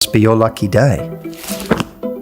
Must be your lucky day.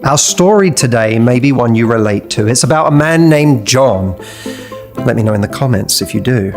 Our story today may be one you relate to. It's about a man named John. Let me know in the comments if you do.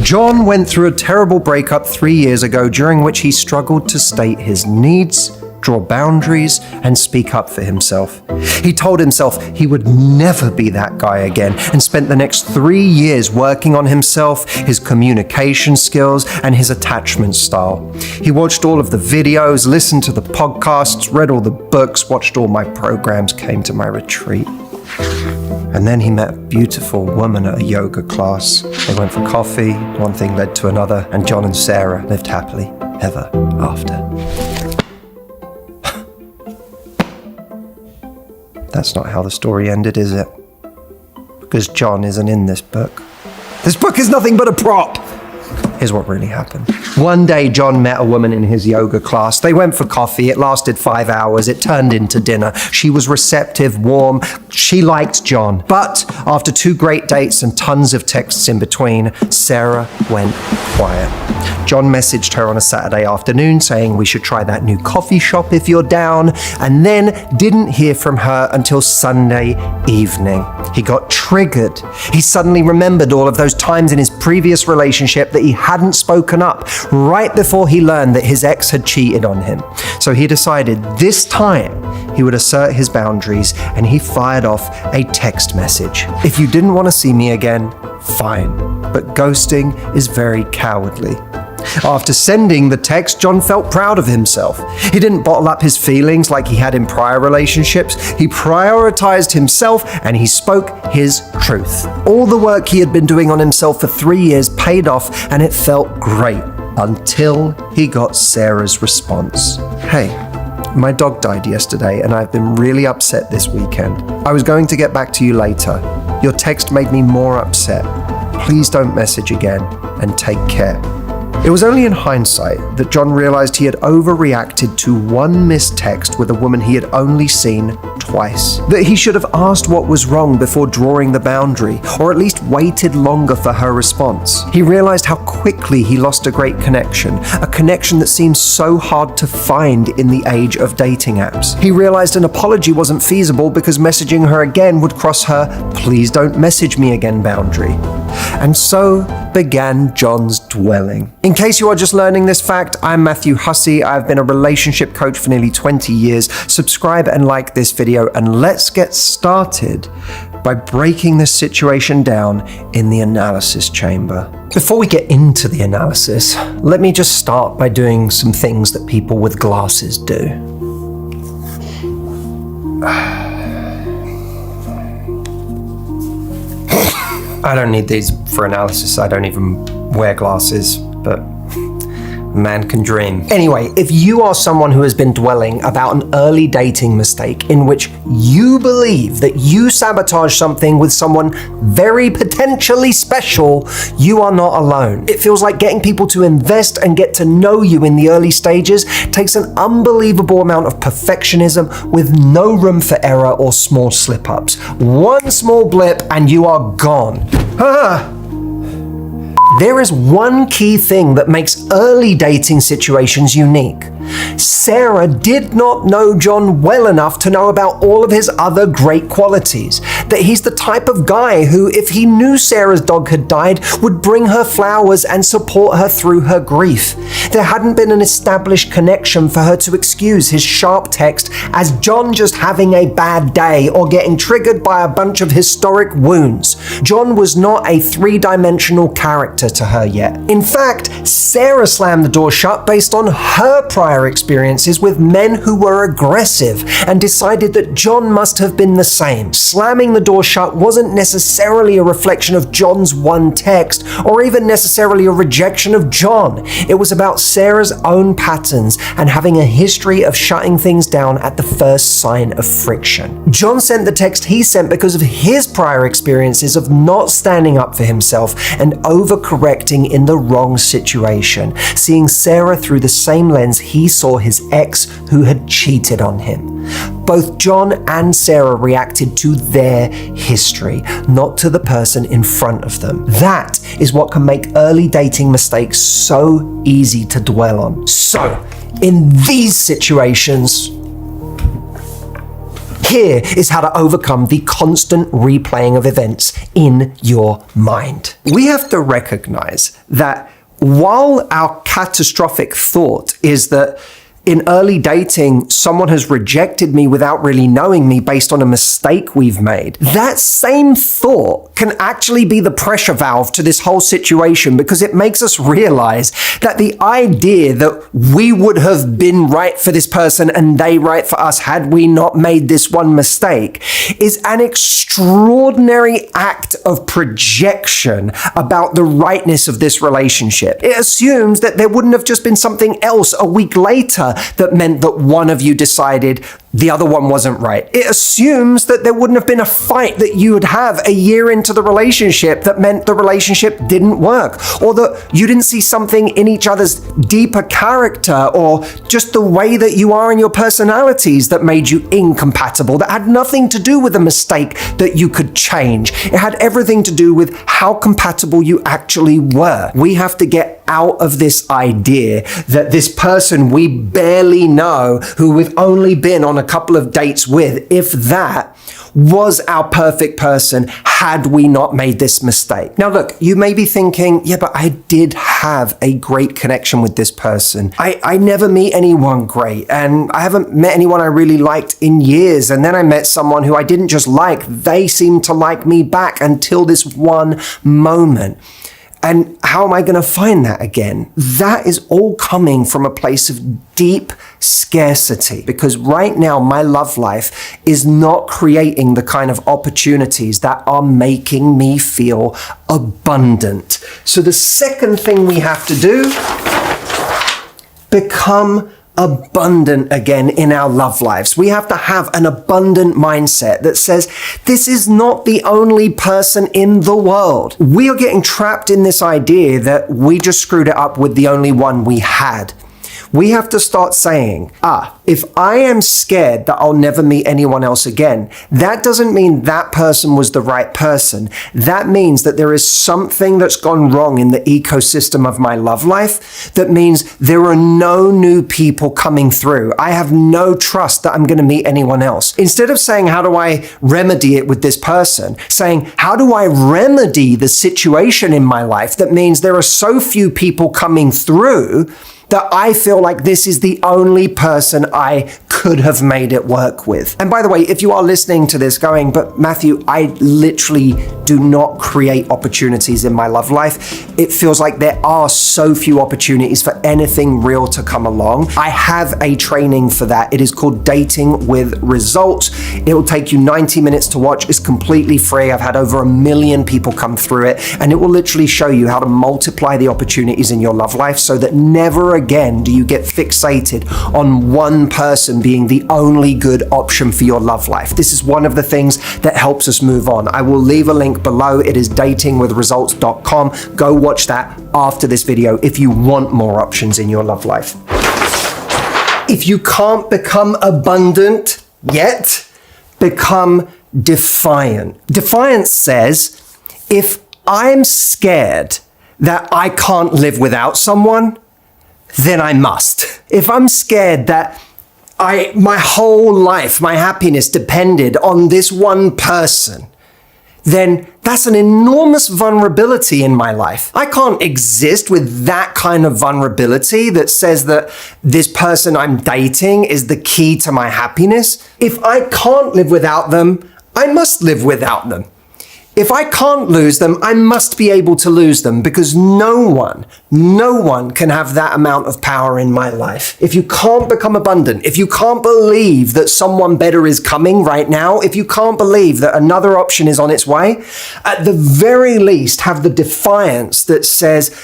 John went through a terrible breakup 3 years ago, during which he struggled to state his needs, draw boundaries, and speak up for himself. He told himself he would never be that guy again, and spent the next 3 years working on himself, his communication skills, and his attachment style. He watched all of the videos, listened to the podcasts, read all the books, watched all my programs, came to my retreat. And then he met a beautiful woman at a yoga class. They went for coffee, one thing led to another, and John and Sarah lived happily ever after. That's not how the story ended, is it? Because John isn't in this book. This book is nothing but a prop. Here's what really happened. One day, John met a woman in his yoga class. They went for coffee. It lasted 5 hours. It turned into dinner. She was receptive, warm. She liked John. But after 2 great dates and tons of texts in between, Sarah went quiet. John messaged her on a Saturday afternoon saying we should try that new coffee shop if you're down, and then didn't hear from her until Sunday evening. He got triggered. He suddenly remembered all of those times in his previous relationship that he hadn't spoken up right before he learned that his ex had cheated on him. So he decided this time he would assert his boundaries, and he fired off a text message. If you didn't want to see me again, fine, but ghosting is very cowardly. After sending the text, John felt proud of himself. He didn't bottle up his feelings like he had in prior relationships. He prioritized himself and he spoke his truth. All the work he had been doing on himself for 3 years paid off, and it felt great until he got Sarah's response. Hey, my dog died yesterday and I've been really upset this weekend. I was going to get back to you later. Your text made me more upset. Please don't message again, and take care. It was only in hindsight that John realized he had overreacted to one missed text with a woman he had only seen twice. That he should have asked what was wrong before drawing the boundary, or at least waited longer for her response. He realized how quickly he lost a great connection, a connection that seems so hard to find in the age of dating apps. He realized an apology wasn't feasible because messaging her again would cross her "please don't message me again" boundary. And so began John's dwelling. In case you are just learning this fact, I'm Matthew Hussey. I've been a relationship coach for nearly 20 years. Subscribe and like this video, and let's get started by breaking this situation down in the analysis chamber. Before we get into the analysis, let me just start by doing some things that people with glasses do. I don't need these for analysis. I don't even wear glasses, but man can dream. Anyway, if you are someone who has been dwelling about an early dating mistake in which you believe that you sabotage something with someone very potentially special, you are not alone. It feels like getting people to invest and get to know you in the early stages takes an unbelievable amount of perfectionism with no room for error or small slip-ups. One small blip and you are gone. There is one key thing that makes early dating situations unique. Sarah did not know John well enough to know about all of his other great qualities. That he's the type of guy who, if he knew Sarah's dog had died, would bring her flowers and support her through her grief. There hadn't been an established connection for her to excuse his sharp text as John just having a bad day or getting triggered by a bunch of historic wounds. John was not a 3-dimensional character to her yet. In fact, Sarah slammed the door shut based on her prior experiences with men who were aggressive, and decided that John must have been the same. Slamming the door shut wasn't necessarily a reflection of John's one text, or even necessarily a rejection of John. It was about Sarah's own patterns and having a history of shutting things down at the first sign of friction. John sent the text he sent because of his prior experiences of not standing up for himself and overcorrecting in the wrong situation, seeing Sarah through the same lens he he saw his ex who had cheated on him. Both John and Sarah reacted to their history, not to the person in front of them. That is what can make early dating mistakes so easy to dwell on. So, in these situations, here is how to overcome the constant replaying of events in your mind. We have to recognize that while our catastrophic thought is that in early dating, someone has rejected me without really knowing me based on a mistake we've made, that same thought can actually be the pressure valve to this whole situation, because it makes us realize that the idea that we would have been right for this person and they right for us had we not made this one mistake is an extraordinary act of projection about the rightness of this relationship. It assumes that there wouldn't have just been something else a week later that meant that one of you decided the other one wasn't right. It assumes that there wouldn't have been a fight that you would have a year into the relationship that meant the relationship didn't work, or that you didn't see something in each other's deeper character or just the way that you are in your personalities that made you incompatible, that had nothing to do with a mistake that you could change. It had everything to do with how compatible you actually were. We have to get out of this idea that this person we barely know, who we've only been on a couple of dates with, if that, was our perfect person had we not made this mistake. Now look, you may be thinking, yeah, but I did have a great connection with this person. I never meet anyone great, and I haven't met anyone I really liked in years, and then I met someone who I didn't just like, they seemed to like me back until this one moment. And how am I going to find that again? That is all coming from a place of deep scarcity, because right now my love life is not creating the kind of opportunities that are making me feel abundant. So the second thing we have to do, become abundant again in our love lives. We have to have an abundant mindset that says, this is not the only person in the world. We are getting trapped in this idea that we just screwed it up with the only one we had. We have to start saying, if I am scared that I'll never meet anyone else again, that doesn't mean that person was the right person. That means that there is something that's gone wrong in the ecosystem of my love life. That means there are no new people coming through. I have no trust that I'm going to meet anyone else. Instead of saying, how do I remedy it with this person? Saying, how do I remedy the situation in my life that means there are so few people coming through that I feel like this is the only person I could have made it work with. And by the way, if you are listening to this going, but Matthew, I literally do not create opportunities in my love life. It feels like there are so few opportunities for anything real to come along. I have a training for that. It is called Dating with Results. It will take you 90 minutes to watch. It's completely free. I've had over 1 million people come through it, and it will literally show you how to multiply the opportunities in your love life so that never again do you get fixated on one person being the only good option for your love life. This is one of the things that helps us move on. I will leave a link below. It is datingwithresults.com. Go watch that after this video if you want more options in your love life. If you can't become abundant yet, become defiant. Defiance says, if I'm scared that I can't live without someone, then I must. If I'm scared that my whole life, my happiness depended on this one person, then that's an enormous vulnerability in my life. I can't exist with that kind of vulnerability that says that this person I'm dating is the key to my happiness. If I can't live without them, I must live without them. If I can't lose them, I must be able to lose them, because no one can have that amount of power in my life. If you can't become abundant, if you can't believe that someone better is coming right now, if you can't believe that another option is on its way, at the very least have the defiance that says,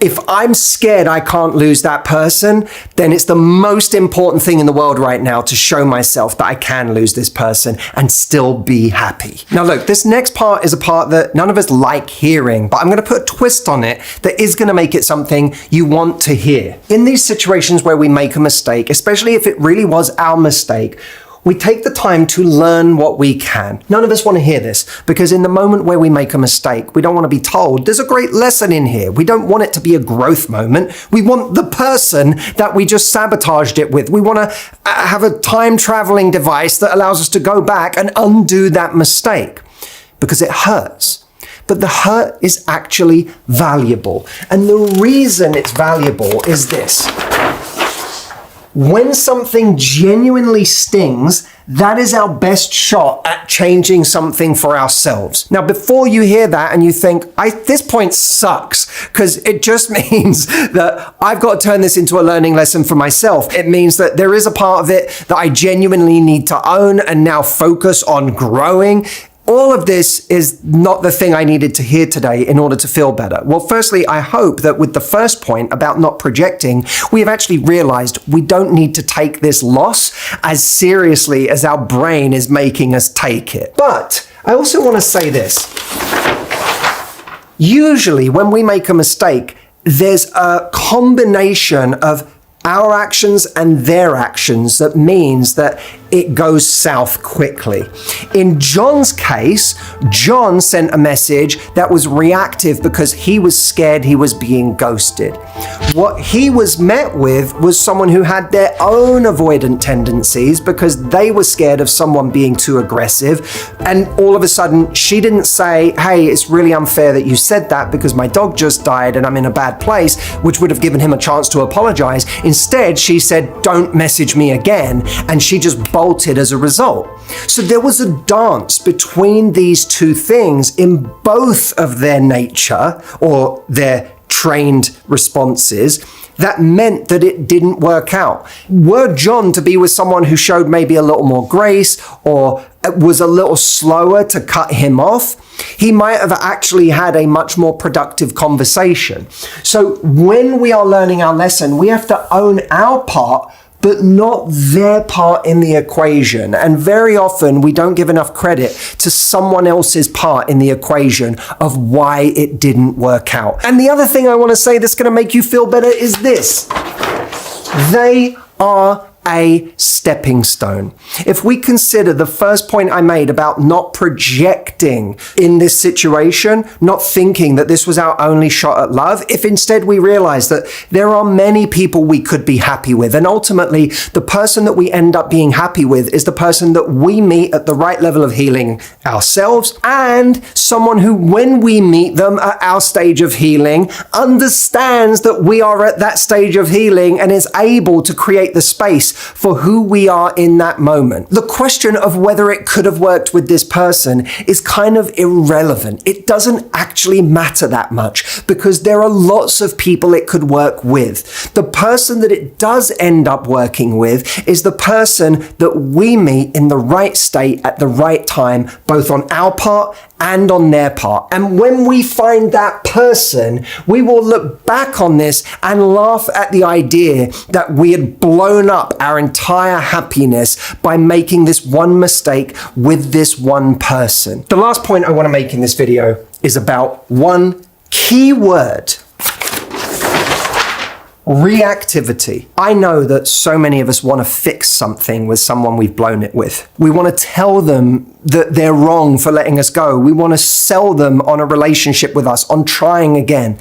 If I'm scared I can't lose that person, then it's the most important thing in the world right now to show myself that I can lose this person and still be happy. Now look, this next part is a part that none of us like hearing, but I'm going to put a twist on it that is going to make it something you want to hear. In these situations where we make a mistake, especially if it really was our mistake, we take the time to learn what we can. None of us want to hear this because in the moment where we make a mistake, we don't want to be told there's a great lesson in here. We don't want it to be a growth moment. We want the person that we just sabotaged it with. We want to have a time traveling device that allows us to go back and undo that mistake because it hurts. But the hurt is actually valuable. And the reason it's valuable is this. When something genuinely stings, that is our best shot at changing something for ourselves. Now, before you hear that and you think, this point sucks, because it just means that I've got to turn this into a learning lesson for myself. It means that there is a part of it that I genuinely need to own and now focus on growing. All of this is not the thing I needed to hear today in order to feel better. Well, firstly, I hope that with the first point about not projecting, we have actually realized we don't need to take this loss as seriously as our brain is making us take it. But I also want to say this. Usually when we make a mistake, there's a combination of our actions and their actions that means that it goes south quickly. In John's case, John sent a message that was reactive because he was scared he was being ghosted. What he was met with was someone who had their own avoidant tendencies because they were scared of someone being too aggressive. And all of a sudden, she didn't say, hey, it's really unfair that you said that because my dog just died and I'm in a bad place, which would have given him a chance to apologize. Instead, she said, don't message me again. And she just bolted as a result. So there was a dance between these two things in both of their nature or their trained responses that meant that it didn't work out. Were John to be with someone who showed maybe a little more grace or was a little slower to cut him off, he might have actually had a much more productive conversation. So when we are learning our lesson, we have to own our part, but not their part in the equation. And very often we don't give enough credit to someone else's part in the equation of why it didn't work out. And the other thing I want to say that's going to make you feel better is this. They are a stepping stone. If we consider the first point I made about not projecting in this situation, not thinking that this was our only shot at love, if instead we realize that there are many people we could be happy with, and ultimately the person that we end up being happy with is the person that we meet at the right level of healing ourselves, and someone who, when we meet them at our stage of healing, understands that we are at that stage of healing and is able to create the space for who we are in that moment. The question of whether it could have worked with this person is kind of irrelevant. It doesn't actually matter that much because there are lots of people it could work with. The person that it does end up working with is the person that we meet in the right state at the right time, both on our part and on their part. And when we find that person, we will look back on this and laugh at the idea that we had blown up our entire happiness by making this one mistake with this one person. The last point I want to make in this video is about one key word. Reactivity. I know that so many of us want to fix something with someone we've blown it with. We want to tell them that they're wrong for letting us go. We want to sell them on a relationship with us, on trying again.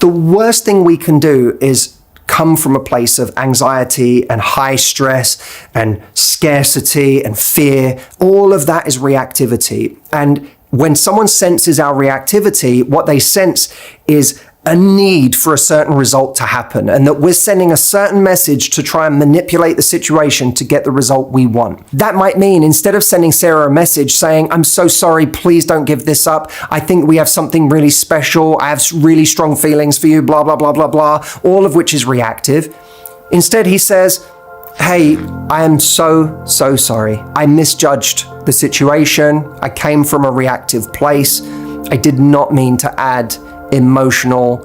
The worst thing we can do is come from a place of anxiety and high stress and scarcity and fear. All of that is reactivity. And when someone senses our reactivity, what they sense is a need for a certain result to happen, and that we're sending a certain message to try and manipulate the situation to get the result we want. That might mean instead of sending Sarah a message saying, I'm so sorry, please don't give this up. I think we have something really special. I have really strong feelings for you, blah, blah, blah, blah, blah, all of which is reactive. Instead, he says, hey, I am so sorry. I misjudged the situation. I came from a reactive place. I did not mean to add emotional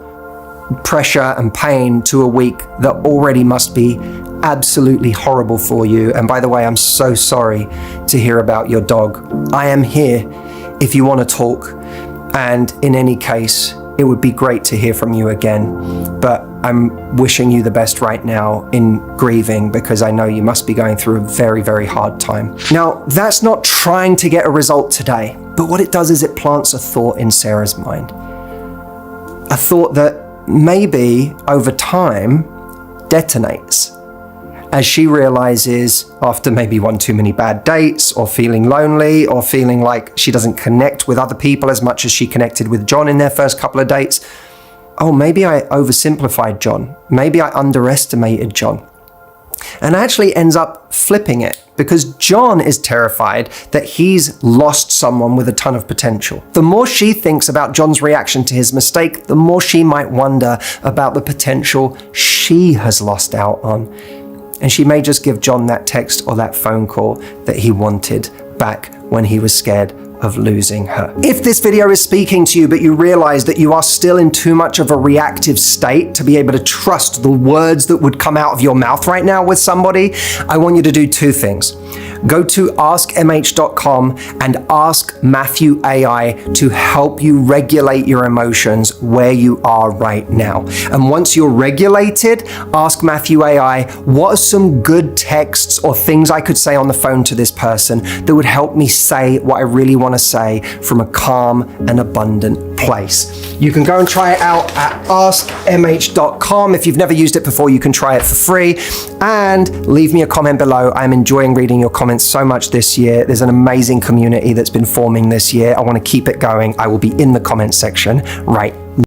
pressure and pain to a week that already must be absolutely horrible for you. And by the way, I'm so sorry to hear about your dog. I am here if you want to talk. And in any case, it would be great to hear from you again. But I'm wishing you the best right now in grieving, because I know you must be going through a very, very hard time. Now, that's not trying to get a result today, but what it does is it plants a thought in Sarah's mind. A thought that maybe over time detonates as she realizes, after maybe one too many bad dates, or feeling lonely, or feeling like she doesn't connect with other people as much as she connected with John in their first couple of dates. Oh, maybe I oversimplified John. Maybe I underestimated John. And actually ends up flipping it, because John is terrified that he's lost someone with a ton of potential. The more she thinks about John's reaction to his mistake, the more she might wonder about the potential she has lost out on. And she may just give John that text or that phone call that he wanted back when he was scared of losing her. If this video is speaking to you, but you realize that you are still in too much of a reactive state to be able to trust the words that would come out of your mouth right now with somebody, I want you to do two things. Go to askmh.com and ask Matthew AI to help you regulate your emotions where you are right now. And once you're regulated, ask Matthew AI, what are some good texts or things I could say on the phone to this person that would help me say what I really want to say from a calm and abundant place. You can go and try it out at askmh.com. If you've never used it before, you can try it for free, and leave me a comment below. I'm enjoying reading your comments so much this year. There's an amazing community that's been forming this year. I want to keep it going. I will be in the comment section right now.